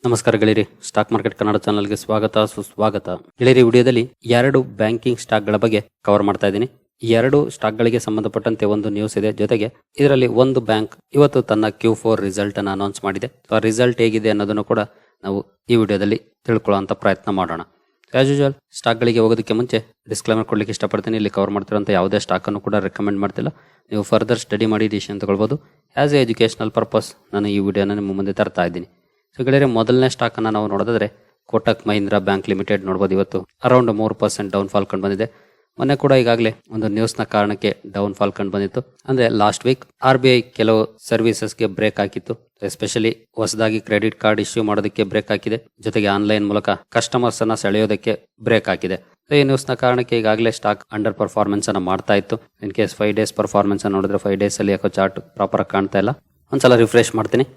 ನಮಸ್ಕಾರ ಗೆಳೆಯರಿ, stock market Kannada ಚಾನಲ್ಗೆ ಸ್ವಾಗತ ಸುಸ್ವಾಗತ. ಗೆಳೆಯರಿ, ವಿಡಿಯೋದಲ್ಲಿ 2 ಬ್ಯಾಂಕಿಂಗ್ ಸ್ಟಾಕ್ಗಳ ಬಗ್ಗೆ ಕವರ್ ಮಾಡ್ತಾ ಇದ್ದೀನಿ. 2 ಸ್ಟಾಕ್ಗಳಿಗೆ ಸಂಬಂಧಪಟ್ಟಂತೆ ಒಂದು ನ್ಯೂಸ್ ಇದೆ. ಜೊತೆಗೆ ಇದರಲ್ಲಿ ಒಂದು ಬ್ಯಾಂಕ್ ಇವತ್ತು ತನ್ನ Q4 ರಿಸಲ್ಟ್ ಅನ್ನು ಅನೌನ್ಸ್ ಮಾಡಿದೆ. ಆ ರಿಸಲ್ಟ್ ಹೇಗಿದೆ ಅನ್ನೋದನ್ನು ಕೂಡ ನಾವು ಈ ವಿಡಿಯೋದಲ್ಲಿ ತಿಳ್ಕೊಳ್ಳುವಂತ ಪ್ರಯತ್ನ ಮಾಡೋಣ. ಆಸ್ ಯೂಶುವಲ್ ಸ್ಟಾಕ್ಗಳಿಗೆ ಹೋಗೋದಕ್ಕೆ ಮುಂಚೆ ಡಿಸ್ಕ್ಲೇಮರ್ ಕೊಡ್ಲಿಕ್ಕೆ ಇಷ್ಟಪಡ್ತೀನಿ. ಇಲ್ಲಿ ಕವರ್ ಮಾಡ್ತಿರೋಂಥ ಯಾವುದೇ ಸ್ಟಾಕ್ ಅನ್ನು ಕೂಡ ರೆಕಮೆಂಡ್ ಮಾಡ್ತಿಲ್ಲ. ನೀವು ಫರ್ದರ್ ಸ್ಟಡಿ ಮಾಡಿ ಡಿಸಿಷನ್ ತಗೊಳ್ಬಹುದು. ಆಸ್ ಎ ಎಜುಕೇಶನಲ್ ಪರ್ಪಸ್ ನಾನು ಈ ವಿಡಿಯೋನ ನಿಮ್ಮ ಮುಂದೆ ತರ್ತಾ ಇದ್ದೀನಿ. ಸೊ ಗೆಳೆಯರೆ, ಮೊದಲನೇ ಸ್ಟಾಕ್ ಅನ್ನ ನಾವು ನೋಡೋದಾದ್ರೆ ಕೋಟಕ್ ಮಹೀಂದ್ರಾ ಬ್ಯಾಂಕ್ ಲಿಮಿಟೆಡ್ ನೋಡಬಹುದು. ಇವತ್ತು ಅರೌಂಡ್ 3% ಡೌನ್ ಫಾಲ್ ಕಂಡು ಬಂದಿದೆ. ಮೊನ್ನೆ ಕೂಡ ಈಗಾಗಲೇ ಒಂದು ನ್ಯೂಸ್ ನ ಕಾರಣಕ್ಕೆ ಡೌನ್ ಫಾಲ್ ಕಂಡು ಬಂದಿತ್ತು. ಅಂದ್ರೆ ಲಾಸ್ಟ್ ವೀಕ್ RBI ಕೆಲವು ಸರ್ವಿಸಸ್ಗೆ ಬ್ರೇಕ್ ಹಾಕಿತ್ತು. ಎಸ್ಪೆಷಲಿ ಹೊಸದಾಗಿ ಕ್ರೆಡಿಟ್ ಕಾರ್ಡ್ ಇಶ್ಯೂ ಮಾಡೋದಕ್ಕೆ ಬ್ರೇಕ್ ಹಾಕಿದೆ. ಜೊತೆಗೆ ಆನ್ಲೈನ್ ಮೂಲಕ ಕಸ್ಟಮರ್ಸ್ ಅನ್ನ ಸೆಳೆಯೋದಕ್ಕೆ ಬ್ರೇಕ್ ಹಾಕಿದೆ. ಈ ನ್ಯೂಸ್ ನ ಕಾರಣಕ್ಕೆ ಈಗಾಗಲೇ ಸ್ಟಾಕ್ ಅಂಡರ್ ಪರ್ಫಾರ್ಮೆನ್ಸ್ ಅನ್ನ ಮಾಡ್ತಾ ಇತ್ತು. ಇನ್ ಕೇಸ್ 5 ಡೇಸ್ ಪರ್ಫಾರ್ಮೆನ್ಸ್ ಅನ್ನು ನೋಡಿದ್ರೆ 5 ಡೇಸ್ ಅಲ್ಲಿ ಯಾಕೋ ಚಾರ್ಟ್ ಪ್ರಾಪರ್ ಕಾಣ್ತಾ ಇಲ್ಲ. ಒಂದ್ಸಲ ರಿಫ್ರೆಶ್ ಮಾಡ್ತೀನಿ,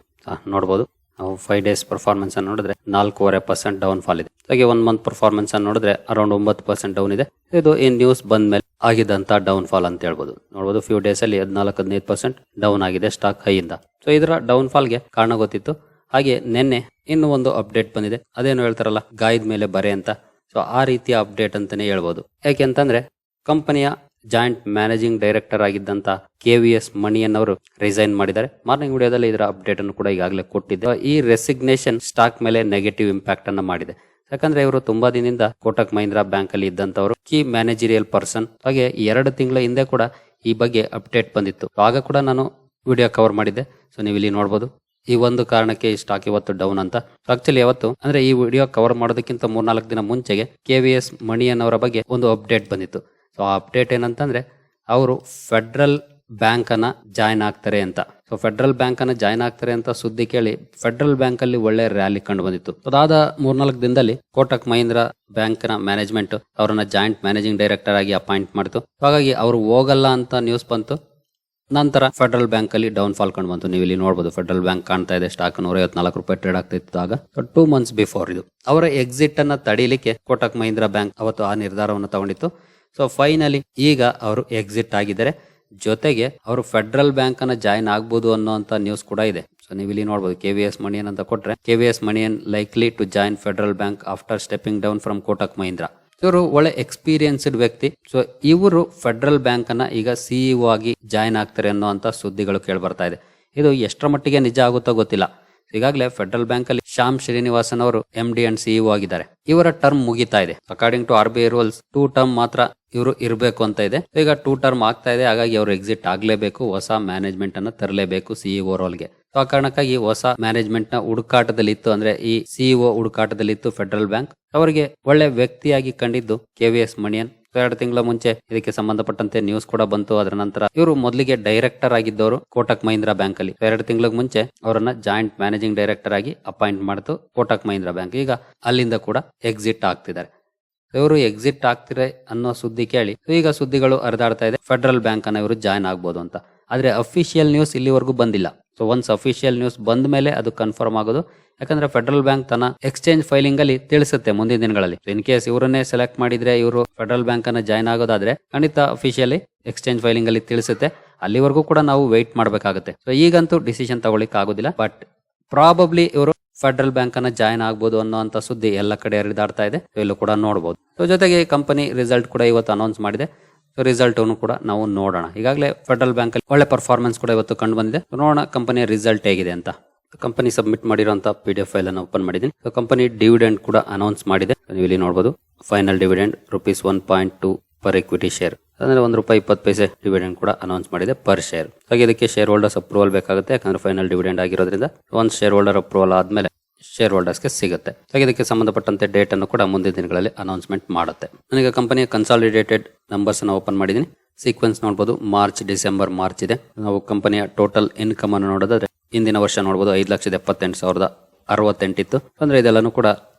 ನೋಡಬಹುದು. ನಾವು 5 ಡೇಸ್ ಪರ್ಫಾರ್ಮೆನ್ಸ್ ಅನ್ನು ನೋಡಿದ್ರೆ 4.5% ಡೌನ್ ಫಾಲ್ ಇದೆ. ಹಾಗೆ 1 ಮಂತ್ ಪರ್ಫಾರ್ಮೆನ್ಸ್ ಅನ್ನು ನೋಡಿದ್ರೆ ಅರೌಂಡ್ 9% ಡೌನ್ ಇದೆ. ಇದು ಈ ನ್ಯೂಸ್ ಬಂದ ಮೇಲೆ ಆಗಿದ್ದಂತ ಡೌನ್ ಫಾಲ್ ಅಂತ ಹೇಳ್ಬೋದು. ನೋಡಬಹುದು, ಫ್ಯೂ ಡೇಸ್ ಅಲ್ಲಿ 14-15% ಡೌನ್ ಆಗಿದೆ ಸ್ಟಾಕ್ ಹೈ ಇಂದ. ಸೊ ಇದರ ಡೌನ್ ಫಾಲ್ ಗೆ ಕಾರಣ ಗೊತ್ತಿತ್ತು. ಹಾಗೆ ನಿನ್ನೆ ಇನ್ನು ಒಂದು ಅಪ್ಡೇಟ್ ಬಂದಿದೆ. ಅದೇನು ಹೇಳ್ತಾರಲ್ಲ, ಗಾಯದ ಮೇಲೆ ಬರೆ ಅಂತ. ಸೊ ಆ ರೀತಿಯ ಅಪ್ಡೇಟ್ ಅಂತಾನೆ ಹೇಳ್ಬೋದು. ಯಾಕೆಂತಂದ್ರೆ ಕಂಪನಿಯ ಜಾಯಿಂಟ್ ಮ್ಯಾನೇಜಿಂಗ್ ಡೈರೆಕ್ಟರ್ ಆಗಿದ್ದಂತ KVS ಮಣಿಯನ್ ಅವರು ರಿಸೈನ್ ಮಾಡಿದ್ದಾರೆ. ಮಾರ್ನಿಂಗ್ ವಿಡಿಯೋದಲ್ಲಿ ಇದರ ಅಪ್ಡೇಟ್ ಅನ್ನು ಕೂಡ ಈಗಾಗಲೇ ಕೊಟ್ಟಿದ್ದೆ. ಈ ರೆಸಿಗ್ನೇಷನ್ ಸ್ಟಾಕ್ ಮೇಲೆ ನೆಗೆಟಿವ್ ಇಂಪ್ಯಾಕ್ಟ್ ಅನ್ನ ಮಾಡಿದೆ. ಯಾಕಂದ್ರೆ ಇವರು ತುಂಬಾ ದಿನದಿಂದ ಕೋಟಕ್ ಮಹೀಂದ್ರಾ ಬ್ಯಾಂಕ್ ಅಲ್ಲಿ ಇದ್ದಂತವರು, ಕೀ ಮ್ಯಾನೇಜರಿಯಲ್ ಪರ್ಸನ್. ಹಾಗೆ 2 ತಿಂಗಳ ಹಿಂದೆ ಕೂಡ ಈ ಬಗ್ಗೆ ಅಪ್ಡೇಟ್ ಬಂದಿತ್ತು. ಆಗ ಕೂಡ ನಾನು ವಿಡಿಯೋ ಕವರ್ ಮಾಡಿದ್ದೆ. ಸೊ ನೀವು ಇಲ್ಲಿ ನೋಡಬಹುದು, ಈ ಒಂದು ಕಾರಣಕ್ಕೆ ಈ ಸ್ಟಾಕ್ ಇವತ್ತು ಡೌನ್ ಅಂತ. ಆಕ್ಚುಲಿ ಯಾವತ್ತು ಅಂದ್ರೆ ಈ ವಿಡಿಯೋ ಕವರ್ ಮಾಡೋದಕ್ಕಿಂತ 3-4 ದಿನ ಮುಂಚೆಗೆ KVS ಮಣಿಯನ್ ಅವರ ಬಗ್ಗೆ ಒಂದು ಅಪ್ಡೇಟ್ ಬಂದಿತ್ತು. ಸೊ ಆ ಅಪ್ಡೇಟ್ ಏನಂತಂದ್ರೆ ಅವರು ಫೆಡರಲ್ ಬ್ಯಾಂಕ್ ಅನ್ನ ಜಾಯ್ನ್ ಆಗ್ತಾರೆ ಅಂತ. ಸೊ ಫೆಡರಲ್ ಬ್ಯಾಂಕ್ ಅನ್ನ ಜಾಯ್ನ್ ಆಗ್ತಾರೆ ಅಂತ ಸುದ್ದಿ ಕೇಳಿ ಫೆಡರಲ್ ಬ್ಯಾಂಕ್ ಅಲ್ಲಿ ಒಳ್ಳೆ ರ್ಯಾಲಿ ಕಂಡು ಬಂದಿತ್ತು. ಅದಾದ 3-4 ದಿನದಲ್ಲಿ ಕೋಟಕ್ ಮಹೀಂದ್ರಾ ಬ್ಯಾಂಕ್ ನ ಮ್ಯಾನೇಜ್ಮೆಂಟ್ ಅವರನ್ನ ಜಾಯಿಂಟ್ ಮ್ಯಾನೇಜಿಂಗ್ ಡೈರೆಕ್ಟರ್ ಆಗಿ ಅಪಾಯಿಂಟ್ ಮಾಡಿತು. ಹಾಗಾಗಿ ಅವರು ಹೋಗಲ್ಲ ಅಂತ ನ್ಯೂಸ್ ಬಂತು. ನಂತರ ಫೆಡರಲ್ ಬ್ಯಾಂಕ್ ಅಲ್ಲಿ ಡೌನ್ ಫಾಲ್ ಕಂಡು ಬಂತು. ನೀವು ಇಲ್ಲಿ ನೋಡಬಹುದು, ಫೆಡರಲ್ ಬ್ಯಾಂಕ್ ಕಾಣ್ತಾ ಇದೆ, ಸ್ಟಾಕ್ 154 ರೂಪಾಯಿ ಟ್ರೇಡ್ ಆಗ್ತಾ ಇತ್ತು. ಆಗ 2 ಮಂತ್ಸ್ ಬಿಫೋರ್ ಇದು ಅವರ ಎಕ್ಸಿಟ್ ಅನ್ನ ತಡೀಲಿಕ್ಕೆ ಕೋಟಕ್ ಮಹೀಂದ್ರಾ ಬ್ಯಾಂಕ್ ಅವತ್ತು ಆ ನಿರ್ಧಾರವನ್ನು ತಗೊಂಡಿತ್ತು. ಸೊ ಫೈನಲಿ ಈಗ ಅವರು ಎಕ್ಸಿಟ್ ಆಗಿದ್ದಾರೆ. ಜೊತೆಗೆ ಅವರು ಫೆಡರಲ್ ಬ್ಯಾಂಕ್ ಅನ್ನ ಜಾಯಿನ್ ಆಗ್ಬಹುದು ಅನ್ನೋಂತ ನ್ಯೂಸ್ ಕೂಡ ಇದೆ. ಸೊ ನೀವು ಇಲ್ಲಿ ನೋಡಬಹುದು, KVS ಮಣಿಯನ್ ಅಂತ ಕೊಟ್ರೆ KVS Manian likely to join Federal Bank after stepping down from Kotak Mahindra. ಇವರು ಒಳ್ಳೆ ಎಕ್ಸ್ಪೀರಿಯನ್ಸ್ಡ್ ವ್ಯಕ್ತಿ. ಸೊ ಇವರು ಫೆಡರಲ್ ಬ್ಯಾಂಕ್ ಅನ್ನ ಈಗ CEO ಆಗಿ ಜಾಯಿನ್ ಆಗ್ತಾರೆ ಅನ್ನೋಂತ ಸುದ್ದಿಗಳು ಕೇಳಿ ಬರ್ತಾ ಇದೆ. ಇದು ಎಷ್ಟರ ಮಟ್ಟಿಗೆ ನಿಜ ಆಗುತ್ತೋ ಗೊತ್ತಿಲ್ಲ. ಈಗಾಗಲೇ ಫೆಡರಲ್ ಬ್ಯಾಂಕ್ ಅಲ್ಲಿ ಶ್ಯಾಮ್ ಶ್ರೀನಿವಾಸನ್ ಅವರು MD ಅಂಡ್ CEO ಆಗಿದ್ದಾರೆ. ಇವರ ಟರ್ಮ್ ಮುಗಿತಾ ಇದೆ. According to RBI rules 2 term ಮಾತ್ರ ಇವರು ಇರಬೇಕು ಅಂತ ಇದೆ. ಈಗ 2 ಟರ್ಮ್ ಆಗ್ತಾ ಇದೆ. ಹಾಗಾಗಿ ಅವರು ಎಕ್ಸಿಟ್ ಆಗ್ಲೇಬೇಕು, ಹೊಸ ಮ್ಯಾನೇಜ್ಮೆಂಟ್ ಅನ್ನ ತರಲೇಬೇಕು CEO ರೋಲ್ಗೆ. ಆ ಕಾರಣಕ್ಕಾಗಿ ಹೊಸ ಮ್ಯಾನೇಜ್ಮೆಂಟ್ ನ ಹುಡುಕಾಟದಲ್ಲಿ ಇತ್ತು, ಅಂದ್ರೆ ಈ CEO ಹುಡುಕಾಟದಲ್ಲಿ ಇತ್ತು ಫೆಡರಲ್ ಬ್ಯಾಂಕ್. ಅವರಿಗೆ ಒಳ್ಳೆ ವ್ಯಕ್ತಿಯಾಗಿ ಕಂಡಿದ್ದು KVS ಮಣಿಯನ್. 2 ತಿಂಗಳ ಮುಂಚೆ ಇದಕ್ಕೆ ಸಂಬಂಧಪಟ್ಟಂತೆ ನ್ಯೂಸ್ ಕೂಡ ಬಂತು. ಅದರ ನಂತರ ಇವರು ಮೊದಲಿಗೆ ಡೈರೆಕ್ಟರ್ ಆಗಿದ್ದವರು ಕೋಟಕ್ ಮಹೀಂದ್ರಾ ಬ್ಯಾಂಕ್ ಅಲ್ಲಿ. 2 ತಿಂಗಳ ಮುಂಚೆ ಅವರನ್ನ ಜಾಯಿಂಟ್ ಮ್ಯಾನೇಜಿಂಗ್ ಡೈರೆಕ್ಟರ್ ಆಗಿ ಅಪಾಯಿಂಟ್ ಮಾಡಿತು ಕೋಟಕ್ ಮಹೀಂದ್ರಾ ಬ್ಯಾಂಕ್. ಈಗ ಅಲ್ಲಿಂದ ಕೂಡ ಎಕ್ಸಿಟ್ ಆಗ್ತಿದ್ದಾರೆ. ಇವರು ಎಕ್ಸಿಟ್ ಆಗ್ತಿರೆ ಅನ್ನೋ ಸುದ್ದಿ ಕೇಳಿ ಈಗ ಸುದ್ದಿಗಳು ಹರಿದಾಡ್ತಾ ಇದೆ, ಫೆಡರಲ್ ಬ್ಯಾಂಕ್ ಅನ್ನ ಇವರು ಜಾಯ್ನ್ ಆಗ್ಬೋದು ಅಂತ. ಆದ್ರೆ ಅಫಿಷಿಯಲ್ ನ್ಯೂಸ್ ಇಲ್ಲಿವರೆಗೂ ಬಂದಿಲ್ಲ. ಸೊ ಒನ್ಸ್ ಅಫಿಷಿಯಲ್ ನ್ಯೂಸ್ ಬಂದ ಮೇಲೆ ಅದು ಕನ್ಫರ್ಮ್ ಆಗೋದು. ಯಾಕಂದ್ರೆ ಫೆಡರಲ್ ಬ್ಯಾಂಕ್ ತನ್ನ ಎಕ್ಸ್ಚೇಂಜ್ ಫೈಲಿಂಗ್ ಅಲ್ಲಿ ತಿಳಿಸುತ್ತೆ ಮುಂದಿನ ದಿನಗಳಲ್ಲಿ. ಇನ್ ಕೇಸ್ ಇವರನ್ನೇ ಸೆಲೆಕ್ಟ್ ಮಾಡಿದ್ರೆ, ಇವರು ಫೆಡರಲ್ ಬ್ಯಾಂಕ್ ಅನ್ನ ಜಾಯ್ನ್ ಆಗೋದಾದ್ರೆ ಖಂಡಿತ ಅಫಿಷಿಯಲಿ ಎಕ್ಸ್ಚೇಂಜ್ ಫೈಲಿಂಗ್ ಅಲ್ಲಿ ತಿಳಿಸುತ್ತೆ. ಅಲ್ಲಿವರೆಗೂ ಕೂಡ ನಾವು ವೆಯ್ಟ್ ಮಾಡಬೇಕಾಗುತ್ತೆ. ಸೊ ಈಗಂತೂ ಡಿಸಿಷನ್ ತಗೊಳ್ಳಿಕ್ಕೆ ಆಗೋದಿಲ್ಲ. ಬಟ್ ಪ್ರಾಬಬ್ಲಿ ಇವರು ಫೆಡರಲ್ ಬ್ಯಾಂಕ್ ಅನ್ನ ಜಾಯ್ನ್ ಆಗ್ಬೋದು ಅನ್ನೋಂತ ಸುದ್ದಿ ಎಲ್ಲ ಕಡೆ ಹರಿದಾಡ್ತಾ ಇದೆ. ಇಲ್ಲೂ ಕೂಡ ನೋಡಬಹುದು. ಸೊ ಜೊತೆಗೆ ಕಂಪನಿ ರಿಸಲ್ಟ್ ಕೂಡ ಇವತ್ತು ಅನೌನ್ಸ್ ಮಾಡಿದೆ. ಸೊ ರಿಸಲ್ಟ್ ಕೂಡ ನಾವು ನೋಡೋಣ. ಈಗಾಗಲೇ ಫೆಡರಲ್ ಬ್ಯಾಂಕ್ ಅಲ್ಲಿ ಒಳ್ಳೆ ಪರ್ಫಾರ್ಮೆನ್ಸ್ ಕೂಡ ಇವತ್ತು ಕಂಡು ಬಂದಿದೆ. ನೋಡೋಣ ಕಂಪನಿಯ ರಿಸಲ್ಟ್ ಹೇಗಿದೆ ಅಂತ. ಕಂಪನಿ ಸಬ್ಮಿಟ್ ಮಾಡಿರುವಂತಹ PDF ಫೈಲ್ ಅನ್ನು ಓಪನ್ ಮಾಡಿದ್ದೀನಿ. ಸೊ ಕಂಪನಿ ಡಿವಿಡೆಂಡ್ ಕೂಡ ಅನೌನ್ಸ್ ಮಾಡಿದೆ. ನೀವು ಇಲ್ಲಿ ನೋಡಬಹುದು, final dividend ₹1.2 per equity share, ಅಂದ್ರೆ ₹1.20 ಡಿವಿಡೆಂಡ್ ಕೂಡ ಅನೌನ್ಸ್ ಮಾಡಿದೆ ಪರ್ ಶೇರ್. ಹಾಗೆ ಇದಕ್ಕೆ ಶೇರ್ ಹೋಲ್ಡರ್ಸ್ ಅಪ್ರೂವಲ್ ಬೇಕಾಗುತ್ತೆ. ಯಾಕಂದ್ರೆ ಫೈನಲ್ ಡಿವಿಡೆಂಡ್ ಆಗಿರೋದ್ರಿಂದ ಒಂದು ಶೇರ್ ಹೋಲ್ಡರ್ ಅಪ್ರೂವಲ್ ಆದ್ಮೇಲೆ ಶೇರ್ ಹೋಲ್ಡರ್ಸ್ಗೆ ಸಿಗುತ್ತೆ. ಹಾಗೆ ಇದಕ್ಕೆ ಸಂಬಂಧಪಟ್ಟಂತೆ ಡೇಟ್ ಅನ್ನು ಕೂಡ ಮುಂದಿನ ದಿನಗಳಲ್ಲಿ ಅನೌನ್ಸ್ಮೆಂಟ್ ಮಾಡುತ್ತೆ. ನನಗೆ ಕಂಪನಿಯ ಕನ್ಸಾಲಿಡೇಟೆಡ್ ನಂಬರ್ಸ್ ಅನ್ನು ಓಪನ್ ಮಾಡಿದ್ದೀನಿ. ಸೀಕ್ವೆನ್ಸ್ ನೋಡಬಹುದು, ಮಾರ್ಚ್, ಡಿಸೆಂಬರ್, ಮಾರ್ಚ್ ಇದೆ. ನಾವು ಕಂಪನಿಯ ಟೋಟಲ್ ಇನ್ಕಮ್ ಅನ್ನು ನೋಡೋದಾದ್ರೆ ಇಂದಿನ ವರ್ಷ ನೋಡಬಹುದು 5,78,068 ಇತ್ತು. ಅಂದ್ರೆ ಇದೆಲ್ಲಾನು ಕೂಡ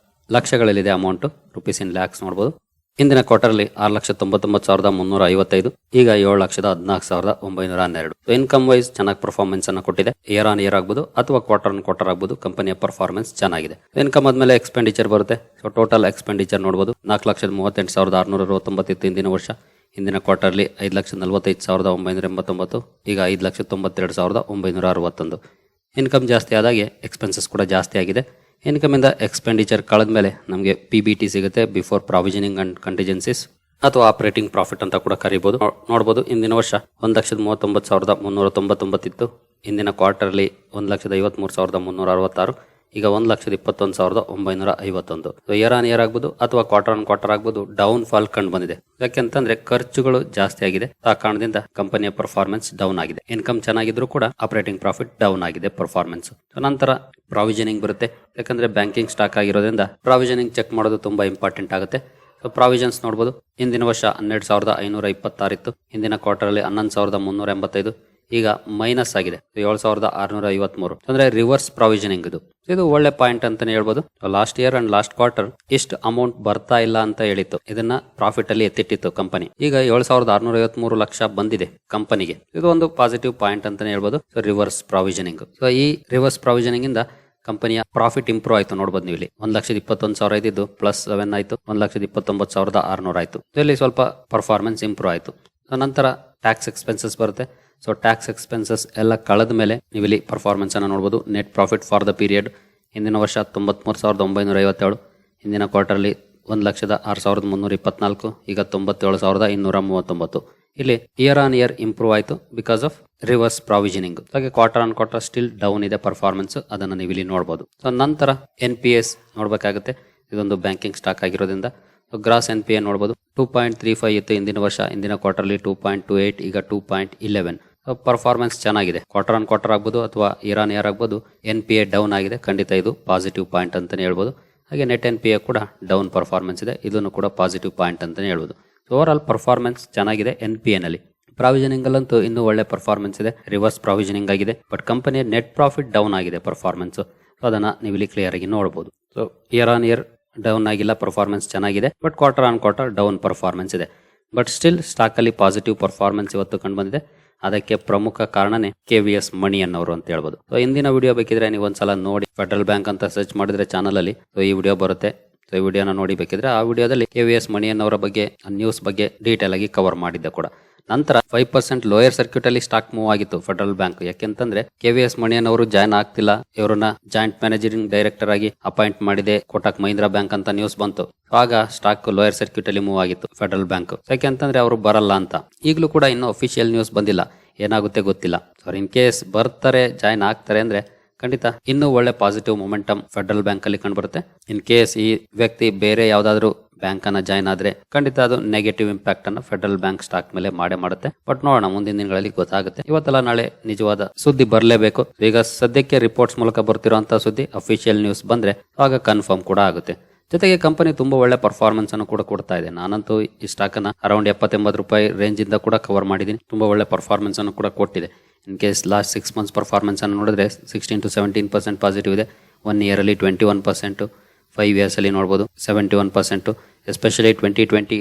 ಲಕ್ಷಗಳಲ್ಲಿದೆ ಅಮೌಂಟ್, ರುಪೀಸ್ ಇನ್ ಲ್ಯಾಕ್ಸ್ ನೋಡಬಹುದು. ಇಂದಿನ ಕ್ವಾರ್ಟರ್ಲಿ 6,99,355, ಈಗ 7,14,912. ಇನ್ಕಮ್ ವೈಸ್ ಚೆನ್ನಾಗಿ ಪರ್ಫಾರ್ಮೆನ್ಸ್ ಅನ್ನು ಕೊಟ್ಟಿದೆ. ಇಯರ್ ಆನ್ ಇಯರ್ ಆಗ್ಬಹುದು ಅಥವಾ ಕ್ವಾರ್ಟರ್ ಆಗ್ಬಹುದು. ಕಂಪನಿಯ ಪರ್ಫಾರ್ಮೆನ್ಸ್ ಚೆನ್ನಾಗಿದೆ. ಇನ್ಕಮ್ ಆದ್ಮೇಲೆ ಎಕ್ಸ್ಪೆಂಡಿಚರ್ ಬರುತ್ತೆ. ಸೊ ಟೋಟಲ್ ಎಕ್ಸ್ಪೆಂಡಿಚರ್ ನೋಡಬಹುದು 4,38,669 ಇತ್ತು ಇಂದಿನ ವರ್ಷ. ಇಂದಿನ ಕ್ವಾರ್ಟರ್ಲಿ 5,45,989, ಈಗ 5,92,961. ಇನ್ಕಮ್ ಜಾಸ್ತಿ ಆದಾಗೆ ಎಕ್ಸ್ಪೆನ್ಸಸ್ ಕೂಡ ಜಾಸ್ತಿ ಆಗಿದೆ. ಇನ್ಕಮ್ ಇಂದ ಎಕ್ಸ್ಪೆಂಡಿಚರ್ ಕಳೆದ್ಮೇಲೆ ನಮಗೆ PBT ಸಿಗುತ್ತೆ, ಬಿಫೋರ್ ಪ್ರಾವಿಷನಿಂಗ್ ಅಂಡ್ ಕಂಟಿಜೆನ್ಸೀಸ್ ಅಥವಾ ಆಪರೇಟಿಂಗ್ ಪ್ರಾಫಿಟ್ ಅಂತ ಕೂಡ ಕರೀಬಹುದು. ನೋಡಬಹುದು ಇಂದಿನ ವರ್ಷ 1,39,399 ಇತ್ತು. ಇಂದಿನ ಕ್ವಾರ್ಟರ್ಲಿ 1,53,366, ಈಗ 1,21,951. ಇಯರ್ ಆನ್ ಇಯರ್ ಆಗ್ಬೋದು ಅಥವಾ ಕ್ವಾರ್ಟರ್ ಆನ್ ಕ್ವಾರ್ಟರ್ ಆಗ್ಬೋದು ಡೌನ್ ಫಾಲ್ ಕಂಡು ಬಂದಿದೆ. ಯಾಕೆಂತಂದ್ರೆ ಖರ್ಚುಗಳು ಜಾಸ್ತಿ ಆಗಿದೆ. ಆ ಕಾರಣದಿಂದ ಕಂಪನಿಯ ಪರ್ಫಾರ್ಮೆನ್ಸ್ ಡೌನ್ ಆಗಿದೆ. ಇನ್ಕಮ್ ಚೆನ್ನಾಗಿದ್ರು ಕೂಡ ಆಪರೇಟಿಂಗ್ ಪ್ರಾಫಿಟ್ ಡೌನ್ ಆಗಿದೆ ಪರ್ಫಾರ್ಮೆನ್ಸ್. ನಂತರ ಪ್ರಾವಿಷನಿಂಗ್ ಬರುತ್ತೆ. ಯಾಕಂದ್ರೆ ಬ್ಯಾಂಕಿಂಗ್ ಸ್ಟಾಕ್ ಆಗಿರೋದ್ರಿಂದ ಪ್ರಾವಿಷನಿಂಗ್ ಚೆಕ್ ಮಾಡೋದು ತುಂಬಾ ಇಂಪಾರ್ಟೆಂಟ್ ಆಗುತ್ತೆ. ಪ್ರಾವಿಷನ್ಸ್ ನೋಡಬಹುದು. ಇಂದಿನ ವರ್ಷ 12,526 ಇತ್ತು. ಇಂದಿನ ಕ್ವಾರ್ಟರ್ ಅಲ್ಲಿ 11,385, ಈಗ ಮೈನಸ್ ಆಗಿದೆ 7,653. ಅಂದ್ರೆ ರಿವರ್ಸ್ ಪ್ರಾವಿಷನಿಂಗ್ ಇದು ಒಳ್ಳೆ ಪಾಯಿಂಟ್ ಅಂತಾನೆ ಹೇಳ್ಬೋದು. Last year and last quarter ಇಷ್ಟು ಅಮೌಂಟ್ ಬರ್ತಾ ಇಲ್ಲ ಅಂತ ಹೇಳಿತ್ತು. ಇದನ್ನ ಪ್ರಾಫಿಟ್ ಅಲ್ಲಿ ಎತ್ತಿಟ್ಟಿತ್ತು ಕಂಪನಿ. ಈಗ 7,653 ಲಕ್ಷ ಬಂದಿದೆ ಕಂಪನಿಗೆ. ಇದು ಒಂದು ಪಾಸಿಟಿವ್ ಪಾಯಿಂಟ್ ಅಂತಾನೆ ಹೇಳ್ಬೋದು. Reverse provisioning. ಈ ರಿವರ್ಸ್ ಪ್ರಾವಿಷನಿಂಗ್ ಇಂದ ಕಂಪನಿಯ ಪ್ರಾಫಿಟ್ ಇಂಪ್ರೂವ್ ಆಯ್ತು. ನೋಡಬಹುದು ನೀವು ಇಲ್ಲಿ 1,21,000 ಇದ್ದು +7 ಆಯ್ತು, 1,29,600 ಆಯ್ತು. ಇಲ್ಲಿ ಸ್ವಲ್ಪ ಪರ್ಫಾರ್ಮೆನ್ಸ್ ಇಂಪ್ರೂವ್ ಆಯ್ತು. ನಂತರ ಟ್ಯಾಕ್ಸ್ ಎಕ್ಸ್ಪೆನ್ಸಸ್ ಬರುತ್ತೆ. ಸೊ ಟ್ಯಾಕ್ಸ್ ಎಕ್ಸ್ಪೆನ್ಸಸ್ ಎಲ್ಲ ಕಳೆದ ಮೇಲೆ ನೀವು ಇಲ್ಲಿ ಪರ್ಫಾರ್ಮೆನ್ಸ್ ಅನ್ನ ನೋಡಬಹುದು. Net profit for the period ಇಂದಿನ ವರ್ಷ 93,957, ಇಂದಿನ ಕ್ವಾರ್ಟರ್ಲಿ 1,06,324, ಈಗ 97,239. ಇಲ್ಲಿ ಇಯರ್ ಆನ್ ಇಯರ್ ಇಂಪ್ರೂವ್ ಆಯ್ತು ಬಿಕಾಸ್ ಆಫ್ ರಿವರ್ಸ್ ಪ್ರಾವಿಷನಿಂಗ್. ಹಾಗೆ quarter on quarter still down ಇದೆ ಪರ್ಫಾರ್ಮೆನ್ಸ್, ಅದನ್ನ ನೀವು ಇಲ್ಲಿ ನೋಡಬಹುದು. ಸೊ ನಂತರ NPS ನೋಡ್ಬೇಕಾಗುತ್ತೆ. ಇದೊಂದು ಬ್ಯಾಂಕಿಂಗ್ ಸ್ಟಾಕ್ ಆಗಿರೋದ್ರಿಂದ ಗ್ರಾಸ್ NPA ನೋಡಬಹುದು. 2.35 ಇತ್ತು ಇಂದಿನ ವರ್ಷ, ಇಂದಿನ ಕ್ವಾರ್ಟರ್ಲಿ 2.28, ಈಗ 2.11. ಪರ್ಫಾರ್ಮೆನ್ಸ್ ಚೆನ್ನಾಗಿದೆ. ಕ್ವಾರ್ಟರ್ ಆನ್ ಕ್ವಾರ್ಟರ್ ಆಗ್ಬೋದು ಅಥವಾ ಇಯರ್ ಆನ್ ಇಯರ್ ಆಗ್ಬೋದು. NPA ಡೌನ್ ಆಗಿದೆ, ಖಂಡಿತ ಇದು ಪಾಸಿಟಿವ್ ಪಾಯಿಂಟ್ ಅಂತಾನೆ ಹೇಳ್ಬೋದು. ಹಾಗೆ ನೆಟ್ NPA ಕೂಡ ಡೌನ್ ಪರ್ಫಾರ್ಮೆನ್ಸ್ ಇದೆ, ಇದನ್ನು ಕೂಡ ಪಾಸಿಟಿವ್ ಪಾಯಿಂಟ್ ಅಂತಾನೆ ಹೇಳ್ಬೋದು. ಓವರ್ ಆಲ್ ಪರ್ಫಾರ್ಮೆನ್ಸ್ ಚೆನ್ನಾಗಿದೆ NPA ನಲ್ಲಿ. ಪ್ರಾವಿಷನಿಂಗ್ ಅಲ್ಲಂತೂ ಇನ್ನೂ ಒಳ್ಳೆ ಪರ್ಫಾರ್ಮೆನ್ಸ್ ಇದೆ, ರಿವರ್ಸ್ ಪ್ರಾವಿಷನಿಂಗ್ ಆಗಿದೆ. ಬಟ್ ಕಂಪನಿಯ ನೆಟ್ ಪ್ರಾಫಿಟ್ ಡೌನ್ ಆಗಿದೆ ಪರ್ಫಾರ್ಮೆನ್ಸ್. ಅದನ್ನ ನೀವು ಇಲ್ಲಿ ಕ್ಲಿಯರ್ ಆಗಿ ನೋಡಬಹುದು. So here on year down ಆಗಿಲ್ಲ, ಪರ್ಫಾರ್ಮೆನ್ಸ್ ಚೆನ್ನಾಗಿದೆ. But quarter on quarter down performance ಇದೆ. ಬಟ್ ಸ್ಟಿಲ್ ಸ್ಟಾಕ್ ಅಲ್ಲಿ ಪಾಸಿಟಿವ್ ಪರ್ಫಾರ್ಮೆನ್ಸ್ ಇವತ್ತು ಕಂಡು ಬಂದಿದೆ. ಅದಕ್ಕೆ ಪ್ರಮುಖ ಕಾರಣನೇ KVS ಮಣಿ ಅನ್ನೋರು ಅಂತ ಹೇಳ್ಬೋದು. ಸೊ ಇಂದಿನ ವಿಡಿಯೋ ಬೇಕಿದ್ರೆ ನೀವು ಒಂದ್ಸಲ ನೋಡಿ, ಫೆಡರಲ್ ಬ್ಯಾಂಕ್ ಅಂತ ಸರ್ಚ್ ಮಾಡಿದ್ರೆ ಚಾನಲ್ ಅಲ್ಲಿ ಈ ವಿಡಿಯೋ ಬರುತ್ತೆ. ಸೊ ಈ ವಿಡಿಯೋನ ನೋಡಿ ಬೇಕಿದ್ರೆ ಆ ವಿಡಿಯೋದಲ್ಲಿ KVS ಮಣಿ ಅನ್ನೋರ ಬಗ್ಗೆ ನ್ಯೂಸ್ ಬಗ್ಗೆ ಡೀಟೇಲ್ ಆಗಿ ಕವರ್ ಮಾಡಿದ್ದೆ ಕೂಡ. ನಂತರ 5% ಲೋಯರ್ ಸರ್ಕ್ಯೂಟ್ ಅಲ್ಲಿ ಸ್ಟಾಕ್ ಮೂವ್ ಆಗಿತ್ತು ಫೆಡರಲ್ ಬ್ಯಾಂಕ್. ಯಾಕೆಂತಂದ್ರೆ KVS ಮಣಿ ಅನ್ನೋರು ಜಾಯ್ನ್ ಆಗ್ತಿಲ್ಲ, ಇವರನ್ನ ಜಾಯಿಂಟ್ ಮ್ಯಾನೇಜಿಂಗ್ ಡೈರೆಕ್ಟರ್ ಆಗಿ ಅಪಾಯಿಂಟ್ ಮಾಡಿದೆ ಕೋಟಕ್ ಮಹೀಂದ್ರಾ ಬ್ಯಾಂಕ್ ಅಂತ ನ್ಯೂಸ್ ಬಂತು. ಆಗ ಸ್ಟಾಕ್ ಲೋಯರ್ ಸರ್ಕ್ಯೂಟ್ ಅಲ್ಲಿ ಮೂವ್ ಆಗಿತ್ತು ಫೆಡರಲ್ ಬ್ಯಾಂಕ್. ಯಾಕೆಂತಂದ್ರೆ ಅವರು ಬರಲ್ಲ ಅಂತ. ಈಗಲೂ ಕೂಡ ಇನ್ನೂ ಅಫಿಷಿಯಲ್ ನ್ಯೂಸ್ ಬಂದಿಲ್ಲ, ಏನಾಗುತ್ತೆ ಗೊತ್ತಿಲ್ಲ. ಸೊ ಇನ್ ಕೇಸ್ ಬರ್ತಾರೆ, ಜಾಯ್ನ್ ಆಗ್ತಾರೆ ಅಂದ್ರೆ ಖಂಡಿತ ಇನ್ನೂ ಒಳ್ಳೆ ಪಾಸಿಟಿವ್ ಮೊಮೆಂಟಮ್ ಫೆಡರಲ್ ಬ್ಯಾಂಕ್ ಅಲ್ಲಿ ಕಂಡುಬರುತ್ತೆ. ಇನ್ ಕೇಸ್ ಈ ವ್ಯಕ್ತಿ ಬೇರೆ ಯಾವ್ದಾದ್ರು ಬ್ಯಾಂಕ್ ಅನ್ನ ಜಾಯ್ನ್ ಆದ್ರೆ ಖಂಡಿತ ಅದು ನೆಗೆಟಿವ್ ಇಂಪ್ಯಾಕ್ಟ್ ಅನ್ನು ಫೆಡರಲ್ ಬ್ಯಾಂಕ್ ಸ್ಟಾಕ್ ಮೇಲೆ ಮಾಡೇ ಮಾಡುತ್ತೆ. ಬಟ್ ನೋಡೋಣ, ಮುಂದಿನ ದಿನಗಳಲ್ಲಿ ಗೊತ್ತಾಗುತ್ತೆ. ಇವತ್ತೆಲ್ಲ ನಾಳೆ ನಿಜವಾದ ಸುದ್ದಿ ಬರಲೇಬೇಕು. ಈಗ ಸದ್ಯಕ್ಕೆ ರಿಪೋರ್ಟ್ಸ್ ಮೂಲಕ ಬರ್ತಿರುವಂತಹ ಸುದ್ದಿ, ಅಫಿಷಿಯಲ್ ನ್ಯೂಸ್ ಬಂದ್ರೆ ಆಗ ಕನ್ಫರ್ಮ್ ಕೂಡ ಆಗುತ್ತೆ. ಜೊತೆಗೆ ಕಂಪನಿ ತುಂಬಾ ಒಳ್ಳೆ ಪರ್ಫಾರ್ಮೆನ್ಸ್ ಅನ್ನು ಕೂಡ ಕೊಡ್ತಾ ಇದೆ. ನಾನಂತೂ ಈ ಸ್ಟಾಕ್ ಅನ್ನ ಅರೌಂಡ್ 70-80 ರೂಪಾಯಿ ರೇಂಜ್ ಇಂದ ಕೂಡ ಕವರ್ ಮಾಡಿದ್ದೀನಿ. ತುಂಬಾ ಒಳ್ಳೆ ಪರ್ಫಾರ್ಮೆನ್ಸ್ ಅನ್ನು ಕೂಡ ಕೊಟ್ಟಿದೆ. In case last 6 months performance ಅನ್ನು ನೋಡಿದ್ರೆ 16 to 17% ಪಾಸಿಟಿವ್ ಇದೆ. 1 year ಅಲ್ಲಿ 21%, 5 years ಅಲ್ಲಿ ನೋಡಬಹುದು 71%. ಎಸ್ಪೆಷಲಿ 2020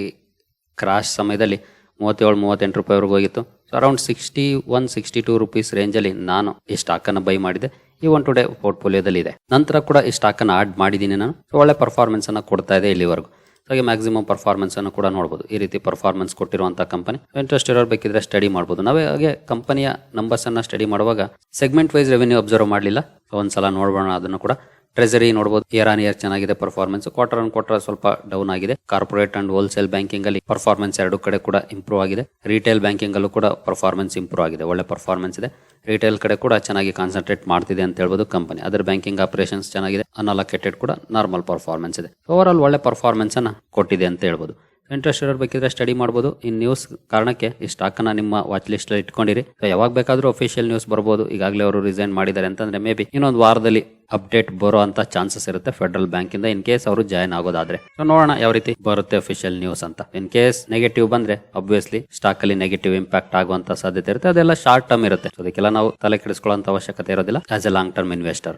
ಕ್ರಾಶ್ ಸಮಯದಲ್ಲಿ 37-38 ರೂಪಾಯಿವರೆಗೂ ಹೋಗಿತ್ತು. ಸೊ ಅರೌಂಡ್ 61-62 ರೂಪೀಸ್ ರೇಂಜ್ ಅಲ್ಲಿ ನಾನು ಈ ಸ್ಟಾಕ್ ಅನ್ನ ಬೈ ಮಾಡಿದೆ. ಈ ಒನ್ ಟುಡೇ ಪೋರ್ಟ್ಫೋಲಿಯೋದಲ್ಲಿ ಇದೆ. ನಂತರ ಕೂಡ ಈ ಸ್ಟಾಕ್ ಅನ್ನ ಆಡ್ ಮಾಡಿದ್ದೀನಿ ನಾನು. ಒಳ್ಳೆ ಪರ್ಫಾರ್ಮೆನ್ಸ್ ಅನ್ನ ಕೊಡ್ತಾ ಇದೆ ಇಲ್ಲಿವರೆಗೂ. ಹಾಗೆ ಮ್ಯಾಕ್ಸಿಮಮ್ ಪರ್ಫಾರ್ಮೆನ್ಸ್ ಅನ್ನು ಕೂಡ ನೋಡಬಹುದು. ಈ ರೀತಿ ಪರ್ಫಾರ್ಮೆನ್ಸ್ ಕೊಟ್ಟಿರುವಂತಹ ಕಂಪನಿ. ಇಂಟ್ರೆಸ್ಟ್ ಇರೋರು ಬೇಕಿದ್ರೆ ಸ್ಟಡಿ ಮಾಡಬಹುದು. ನಾವೇ ಹಾಗೆ ಕಂಪನಿಯ ನಂಬರ್ಸ್ ಅನ್ನ ಸ್ಟಡಿ ಮಾಡುವಾಗ ಸೆಗ್ಮೆಂಟ್ ವೈಸ್ ರೆವೆನ್ಯೂ ಅಬ್ಸರ್ವ್ ಮಾಡಲಿಲ್ಲ. ಒಂದ್ಸಲ ನೋಡೋಣ ಅದನ್ನು ಕೂಡ. ಟ್ರೆಜರಿ ನೋಡಬಹುದು, ಇಯರ್ ಆನ್ ಇಯರ್ ಚೆನ್ನಾಗಿದೆ ಪರ್ಫಾರ್ಮೆನ್ಸ್. ಕ್ವಾರ್ಟರ್ ಆನ್ ಕ್ವಾರ್ಟರ್ ಸ್ವಲ್ಪ ಡೌನ್ ಆಗಿದೆ. ಕಾರ್ಪೊರೇಟ್ ಅಂಡ್ ಹೋಲ್ಸೇಲ್ ಬ್ಯಾಂಕಿಂಗ್ ಅಲ್ಲಿ ಪರ್ಫಾರ್ಮೆನ್ಸ್ ಎರಡು ಕಡೆ ಕೂಡ ಇಂಪ್ರೂವ್ ಆಗಿದೆ. ರಿಟೇಲ್ ಬ್ಯಾಂಕಿಂಗ್ ಅಲ್ಲೂ ಕೂಡ ಪರ್ಫಾರ್ಮೆನ್ಸ್ ಇಂಪ್ರೂವ್ ಆಗಿದೆ, ಒಳ್ಳೆ ಪರ್ಫಾರ್ಮೆನ್ಸ್ ಇದೆ. ರಿಟೇಲ್ ಕಡೆ ಕೂಡ ಚೆನ್ನಾಗಿ ಕಾನ್ಸಂಟ್ರೇಟ್ ಮಾಡ್ತಿದೆ ಅಂತ ಹೇಳ್ಬೋದು ಕಂಪನಿ. ಅದರ ಬ್ಯಾಂಕಿಂಗ್ ಆಪರೇಷನ್ಸ್ ಚೆನ್ನಾಗಿದೆ. ಅನ್ಅಲೋಕೇಟೆಡ್ ಕೂಡ ನಾರ್ಮಲ್ ಪರ್ಫಾರ್ಮೆನ್ಸ್ ಇದೆ. ಓವರ್ ಆಲ್ ಒಳ್ಳೆ ಪರ್ಫಾರ್ಮೆನ್ಸ್ ಅನ್ನ ಕೊಟ್ಟಿದೆ ಅಂತ ಹೇಳ್ಬೋದು. ಇಂಟ್ರೆಸ್ಟ್ ಇರೋರು ಬೇಕಿದ್ರೆ ಸ್ಟಡಿ ಮಾಡಬಹುದು. ಈ ನ್ಯೂಸ್ ಕಾರಣಕ್ಕೆ ಈ ಸ್ಟಾಕ್ ಅನ್ನ ನಿಮ್ಮ ವಾಚ್ ಲಿಸ್ಟ್ ಅಲ್ಲಿ ಇಟ್ಕೊಂಡಿರಿ. ಯಾವಾಗ ಬೇಕಾದ್ರೂ ಅಫಿಷಿಯಲ್ ನ್ಯೂಸ್ ಬರಬಹುದು. ಈಗಾಗಲೇ ಅವರು ರಿಸೈನ್ ಮಾಡಿದ್ದಾರೆ ಅಂತಂದ್ರೆ ಮೇ ಬಿ ಇನ್ನೊಂದು ವಾರದಲ್ಲಿ ಅಪ್ಡೇಟ್ ಬರೋ ಅಂತ ಚಾನ್ಸಸ್ ಇರುತ್ತೆ ಫೆಡರಲ್ ಬ್ಯಾಂಕ್ ಇಂದ, ಇನ್ ಕೇಸ್ ಅವರು ಜಾಯ್ನ್ ಆಗೋದಾದ್ರೆ. ಸೊ ನೋಡೋಣ ಯಾವ ರೀತಿ ಬರುತ್ತೆ ಅಫಿಷಿಯಲ್ ನ್ಯೂಸ್ ಅಂತ. ಇನ್ ಕೇಸ್ ನೆಗೆಟಿವ್ ಬಂದ್ರೆ ಅಬ್ವಿಯಸ್ಲಿ ಸ್ಟಾಕ್ ಅಲ್ಲಿ ನೆಗೆಟಿವ್ ಇಂಪ್ಯಾಕ್ಟ್ ಆಗುವಂತ ಸಾಧ್ಯತೆ ಇರುತ್ತೆ. ಅದೆಲ್ಲ ಶಾರ್ಟ್ ಟರ್ಮ್ ಇರುತ್ತೆ. ಅದಕ್ಕೆಲ್ಲ ನಾವು ತಲೆ ಕೆಡಿಸ್ಕೊಳ್ಳುವಂತ ಅವಶ್ಯಕತೆ ಇರೋದಿಲ್ಲ as A long term investor.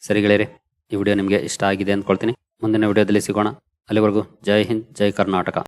ಸರಿ ಗೆಳೆಯರಿ, ಈ ವಿಡಿಯೋ ನಿಮಗೆ ಇಷ್ಟ ಆಗಿದೆ ಅಂದ್ಕೊಳ್ತೀನಿ. ಮುಂದಿನ ವಿಡಿಯೋದಲ್ಲಿ ಸಿಗೋಣ. ಅಲ್ಲಿವರೆಗೂ ಜೈ ಹಿಂದ್, ಜೈ ಕರ್ನಾಟಕ.